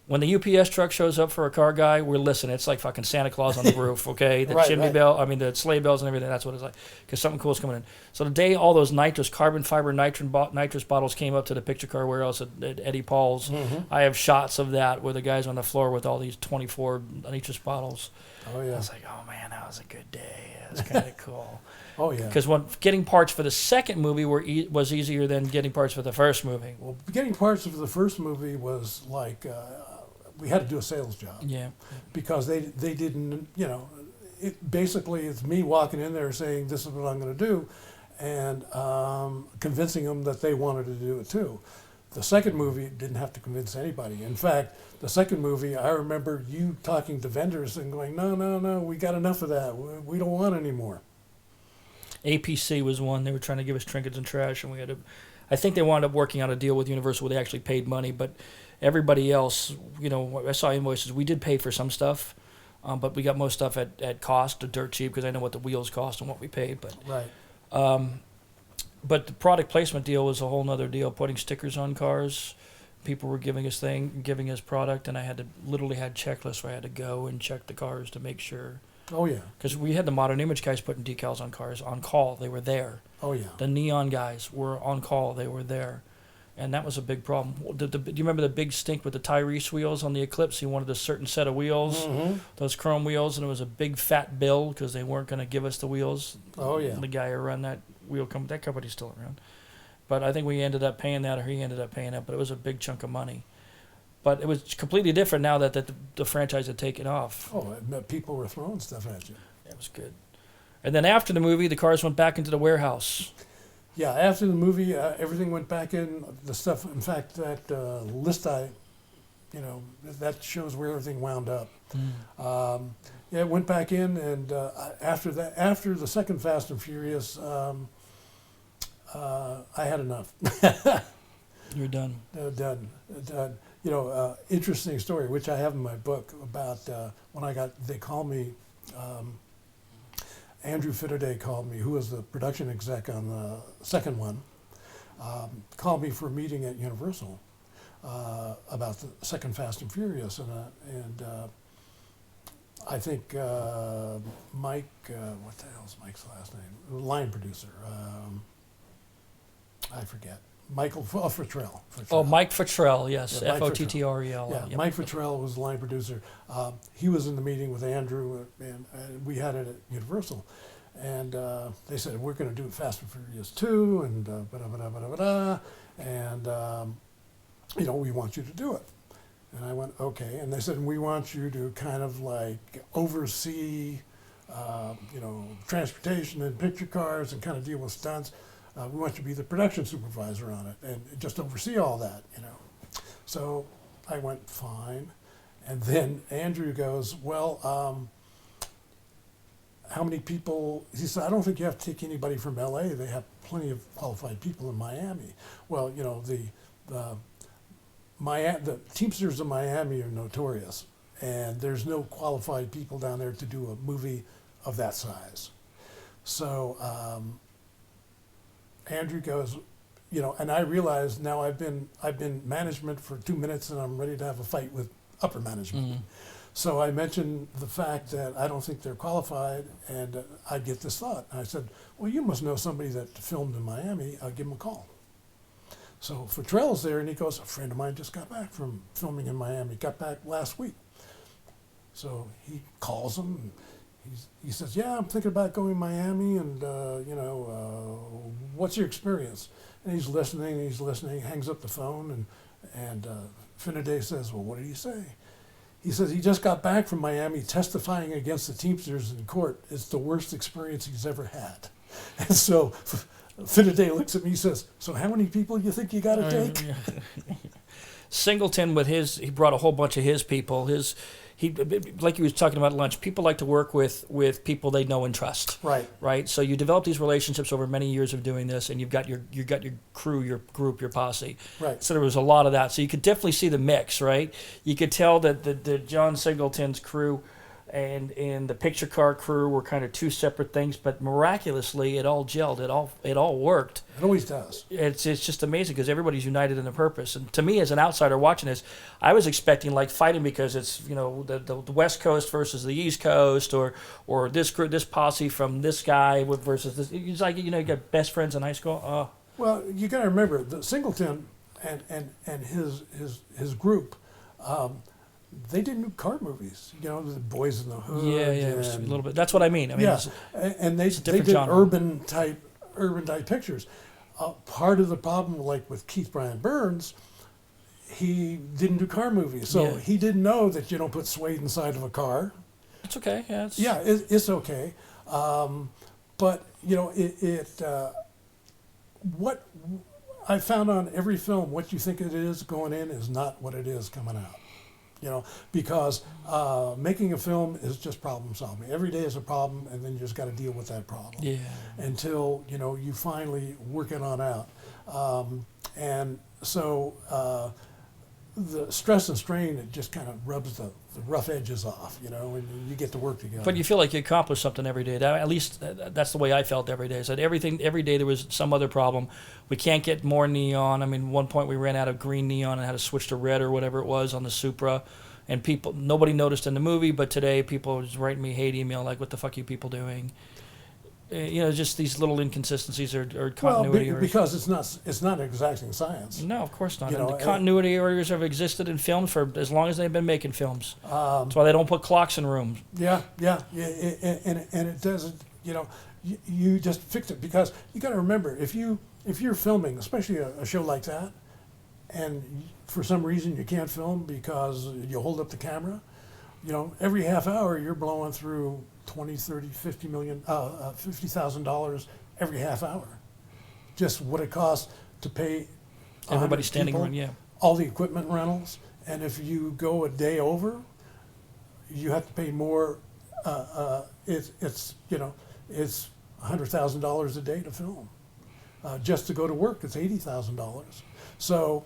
When the UPS truck shows up for a car guy, we're listening. It's like fucking Santa Claus on the roof, okay? The chimney bell, the sleigh bells and everything, that's what it's like. Because something cool is coming in. So the day all those carbon fiber nitrous bottles came up to the picture car warehouse at Eddie Paul's, I have shots of that where the guy's on the floor with all these 24 nitrous bottles. Oh, yeah. I was like, oh, man, that was a good day. It was kind of cool. Oh, yeah. Because getting parts for the second movie was easier than getting parts for the first movie. Well, getting parts for the first movie was like, we had to do a sales job. Yeah. Because they didn't, you know, basically it's me walking in there saying, this is what I'm going to do, and convincing them that they wanted to do it too. The second movie didn't have to convince anybody. In fact, the second movie, I remember you talking to vendors and going, no, we got enough of that. We don't want any more. APC was one. They were trying to give us trinkets and trash, and we had to. I think they wound up working out a deal with Universal where they actually paid money, but Everybody else, I saw invoices. We did pay for some stuff, but we got most stuff at cost, dirt cheap, because I know what the wheels cost and what we paid. But Right. but the product placement deal was a whole nother deal. Putting stickers on cars, people were giving us product, and I literally had checklists where I had to go and check the cars to make sure. Oh yeah. Because we had the Modern Image guys putting decals on cars on call. They were there. Oh yeah. The Neon guys were on call. They were there. And that was a big problem. Do you remember the big stink with the Tyrese wheels on the Eclipse? He wanted a certain set of wheels, those chrome wheels, and it was a big fat bill because they weren't going to give us the wheels. Oh yeah. The guy who ran that that company's still around. But I think we ended up paying that, or he ended up paying it, but it was a big chunk of money. But it was completely different now that the franchise had taken off. Oh, people were throwing stuff at you. It was good. And then after the movie, the cars went back into the warehouse. Yeah, after the movie, everything went back in. The stuff, in fact, that list that shows where everything wound up. Yeah, it went back in, and after the second Fast and Furious, I had enough. You're done. Done. Interesting story, which I have in my book, about when they called me. Andrew Fitterday called me, who was the production exec on the second one, called me for a meeting at Universal about the second Fast and Furious, and I think Mike, what the hell's Mike's last name? Line producer, I forget. Michael Fottrell. Oh, Mike Fottrell, yes, Yeah, Mike Fottrell. Yeah, Yep. Mike Fottrell was the line producer. He was in the meeting with Andrew, and we had it at Universal. And they said, we're going to do Fast and Furious 2, and and we want you to do it. And I went, okay. And they said, we want you to kind of like oversee, transportation and picture cars and kind of deal with stunts. We want you to be the production supervisor on it and just oversee all that, So I went, fine. And then Andrew goes, well, how many people? He said, I don't think you have to take anybody from LA. They have plenty of qualified people in Miami. Well, the Teamsters of Miami are notorious, and there's no qualified people down there to do a movie of that size. So Andrew goes, and I realized now I've been management for 2 minutes, and I'm ready to have a fight with upper management. Mm-hmm. So I mentioned the fact that I don't think they're qualified, and I get this thought. And I said, well, you must know somebody that filmed in Miami. I'll give him a call. So Fottrell's there, and he goes, a friend of mine just got back from filming in Miami, got back last week. So he calls him, and he says, yeah, I'm thinking about going to Miami, and, what's your experience? And he's listening, hangs up the phone, and Finneday says, well, what did he say? He says he just got back from Miami testifying against the Teamsters in court. It's the worst experience he's ever had. And so Finneday looks at me and says, so how many people do you think you got to take? Singleton, he brought a whole bunch of his people. He like he was talking about at lunch, people like to work with people they know and trust. Right. So you develop these relationships over many years of doing this, and you've got your crew, your group, your posse. Right. So there was a lot of that. So you could definitely see the mix, right? You could tell that the John Singleton's crew and the picture car crew were kind of two separate things, but miraculously it all gelled. It all worked. It always does. It's just amazing because everybody's united in a purpose. And to me, as an outsider watching this, I was expecting like fighting because it's the West Coast versus the East Coast, or this group, this posse from this guy versus this. It's like you got best friends in high school. Well, you got to remember the Singleton and his group. They didn't do car movies, the Boys in the Hood. Yeah, a little bit. That's what I mean. And they did genre. urban type pictures. Part of the problem, like with Keith Brian Burns, he didn't do car movies, so he didn't know that you don't put suede inside of a car. It's okay. It's okay. But what I found on every film, what you think it is going in is not what it is coming out. Because making a film is just problem solving. Every day is a problem, and then you just got to deal with that problem. Yeah. Until you finally work it on out. And so the stress and strain, it just kind of rubs the rough edges off, you know, and you get to work together. But you feel like you accomplish something every day. At least that's the way I felt every day. So every day there was some other problem. We can't get more neon. I mean, one point we ran out of green neon and had to switch to red or whatever it was on the Supra. And nobody noticed in the movie, but today people was writing me hate email like, "What the fuck are you people doing?" You know, just these little inconsistencies or continuity errors. Because it's not exacting science. No, of course not. You And know, the continuity errors have existed in films for as long as they've been making films. That's why they don't put clocks in rooms. Yeah, and it doesn't. You know, you just fix it because you got to remember if you're filming, especially a show like that, and for some reason you can't film because you hold up the camera, you know, every half hour you're blowing through 20, 30, 50 million, $50,000 every half hour. Just what it costs to pay Everybody standing people, around, yeah. all the equipment rentals, and if you go a day over, you have to pay more. It's $100,000 a day to film. Just to go to work, it's $80,000. So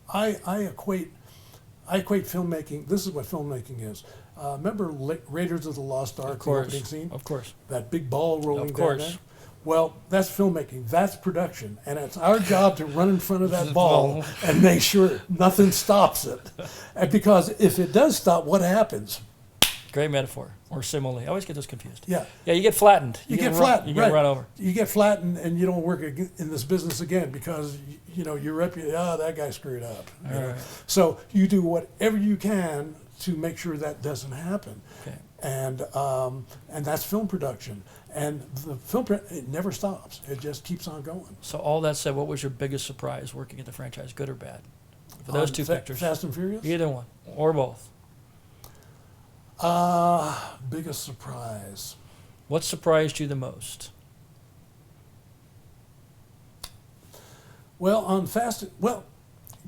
I equate filmmaking. This is what filmmaking is. Remember Raiders of the Lost Ark, the opening scene? Of course. That big ball rolling Of down course. there? Well, that's filmmaking. That's production. And it's our job to run in front of that ball and make sure nothing stops it. And because if it does stop, what happens? Great metaphor. Or simile. I always get those confused. Yeah. Yeah, you get flattened. You get flattened. You get run over. You get flattened and you don't work in this business again because, you know, your reputation, that guy screwed up. You know? Right. So you do whatever you can to make sure that doesn't happen. Okay. And that's film production. And the it never stops. It just keeps on going. So all that said, what was your biggest surprise working at the franchise, good or bad? For those two pictures. Fast and Furious? Either one, or both. Biggest surprise. What surprised you the most? Well,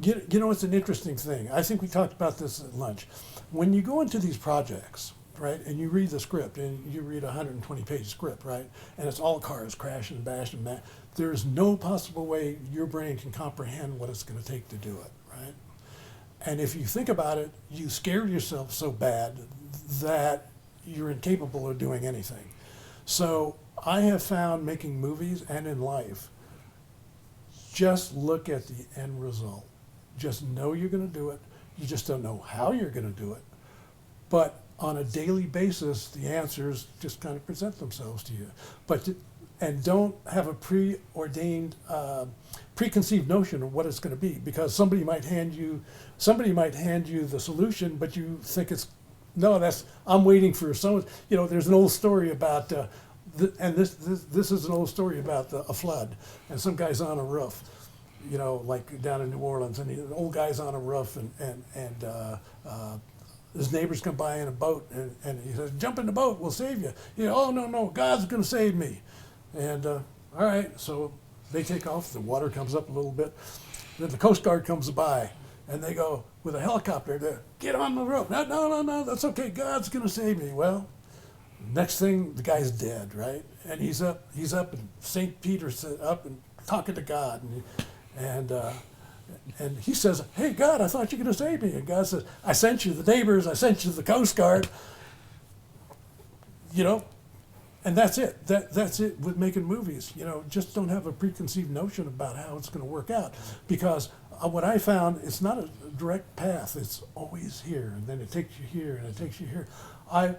you know, it's an interesting thing. I think we talked about this at lunch. When you go into these projects, right, and you read the script, and you read a 120-page script, right, and it's all cars crashing and bashing, and that, there's no possible way your brain can comprehend what it's going to take to do it, right? And if you think about it, you scare yourself so bad that you're incapable of doing anything. So I have found making movies and in life, just look at the end result. Just know you're going to do it. You just don't know how you're going to do it. But on a daily basis, the answers just kind of present themselves to you. And don't have a preordained, preconceived notion of what it's going to be, because somebody might hand you the solution, but you think I'm waiting for someone. You know, there's an old story about, and this is an old story about a flood, and some guy's on a roof, you know, like down in New Orleans, and the old guy's on a roof, and his neighbors come by in a boat, and he says, "Jump in the boat, we'll save you." You know, "Oh, no, God's going to save me." And all right, so they take off. The water comes up a little bit. Then the Coast Guard comes by, and they go with a helicopter, "Get on the roof." No, that's okay. God's going to save me. Well, next thing, the guy's dead, right? And he's up, and St. Peter's up and talking to God, and he says, "Hey, God, I thought you were going to save me." And God says, "I sent you the neighbors. I sent you the Coast Guard." You know, and that's it. That's it with making movies. You know, just don't have a preconceived notion about how it's going to work out, because what I found, it's not a direct path. It's always here, and then it takes you here, and it takes you here. I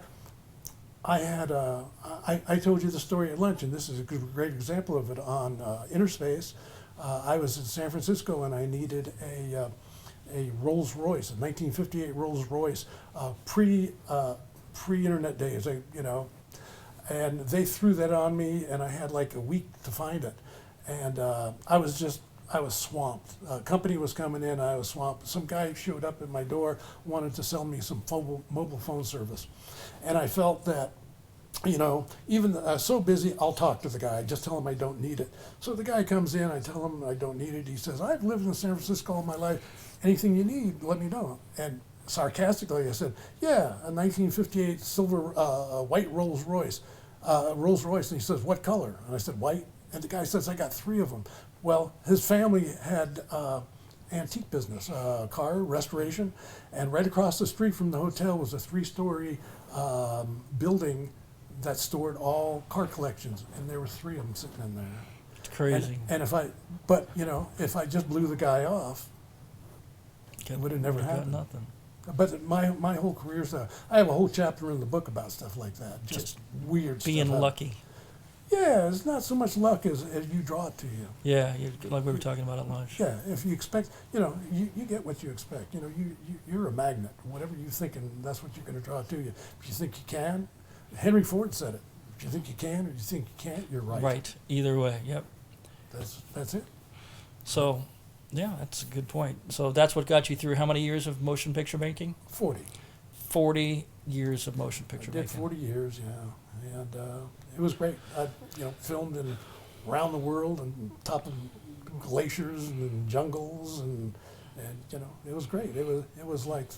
told you the story at lunch, and this is a great example of it on Interspace. I was in San Francisco, and I needed a Rolls Royce, a 1958 Rolls Royce, pre-internet days, you know, and they threw that on me, and I had like a week to find it, and I was swamped. A company was coming in, I was swamped. Some guy showed up at my door, wanted to sell me some mobile phone service, and I felt that, you know, even so busy, I'll talk to the guy, just tell him I don't need it. So the guy comes in, I tell him I don't need it. He says, "I've lived in San Francisco all my life. Anything you need, let me know." And sarcastically, I said, "Yeah, a 1958 silver white Rolls Royce." And he says, "What color?" And I said, "White." And the guy says, "I got 3 of them." Well, his family had antique business, car restoration, and right across the street from the hotel was a 3-story building that stored all car collections, and there were 3 of them sitting in there. It's crazy. And if I just blew the guy off, it would have never happened. Nothing. But my whole career's I have a whole chapter in the book about stuff like that. Just weird being stuff. lucky. Yeah, it's not so much luck as you draw it to you. Yeah, like we were talking about at lunch. Yeah, if you expect, you get what you expect. You're a magnet. Whatever you think, and that's what you're going to draw to you. If you think you can, Henry Ford said it. If you think you can or you think you can't, you're right. Right. Either way. Yep. That's it. So, yeah, that's a good point. So that's what got you through how many years of motion picture making? 40. 40 years of motion picture I did making. 40 years, yeah, and it was great. I, filmed around the world and top of glaciers and jungles, and it was great. It was like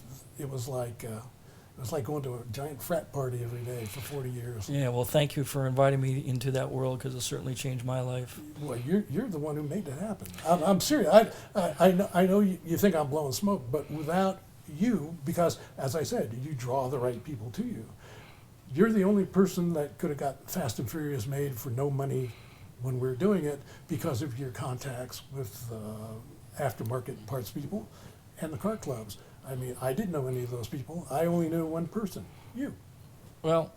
going to a giant frat party every day for 40 years. Yeah, well, thank you for inviting me into that world because it certainly changed my life. Well, you're the one who made it happen. I'm serious. I know you think I'm blowing smoke, but without you, because as I said, you draw the right people to you. You're the only person that could have got Fast and Furious made for no money when we were doing it because of your contacts with aftermarket parts people and the car clubs. I mean, I didn't know any of those people. I only knew one person, you. Well,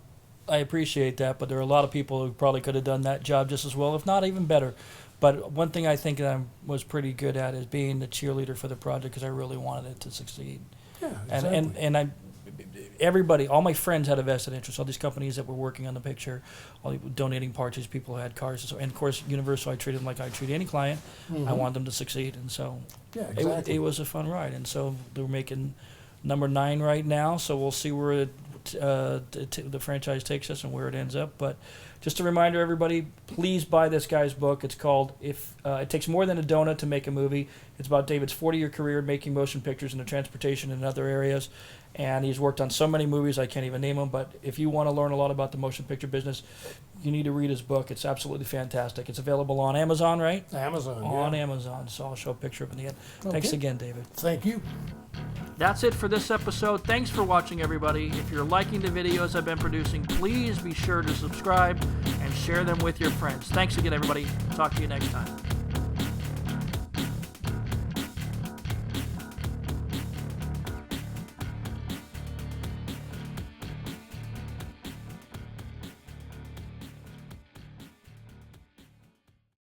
I appreciate that, but there are a lot of people who probably could have done that job just as well, if not even better. But one thing I think that I was pretty good at is being the cheerleader for the project because I really wanted it to succeed. Yeah, exactly. Everybody, all my friends had a vested interest. All these companies that were working on the picture, all donating parts, these people who had cars, and of course, Universal, I treated them like I treat any client. Mm-hmm. I want them to succeed, and so yeah, exactly. it was a fun ride. And so they're making number 9 right now. So we'll see where the franchise takes us and where it ends up. But just a reminder, everybody, please buy this guy's book. It's called "If It Takes More Than a Donut to Make a Movie." It's about David's 40-year career making motion pictures in the transportation and other areas. And he's worked on so many movies, I can't even name them. But if you want to learn a lot about the motion picture business, you need to read his book. It's absolutely fantastic. It's available on Amazon, right? Amazon, On yeah. Amazon. So I'll show a picture of it in the end. Okay. Thanks again, David. Thank you. That's it for this episode. Thanks for watching, everybody. If you're liking the videos I've been producing, please be sure to subscribe and share them with your friends. Thanks again, everybody. Talk to you next time.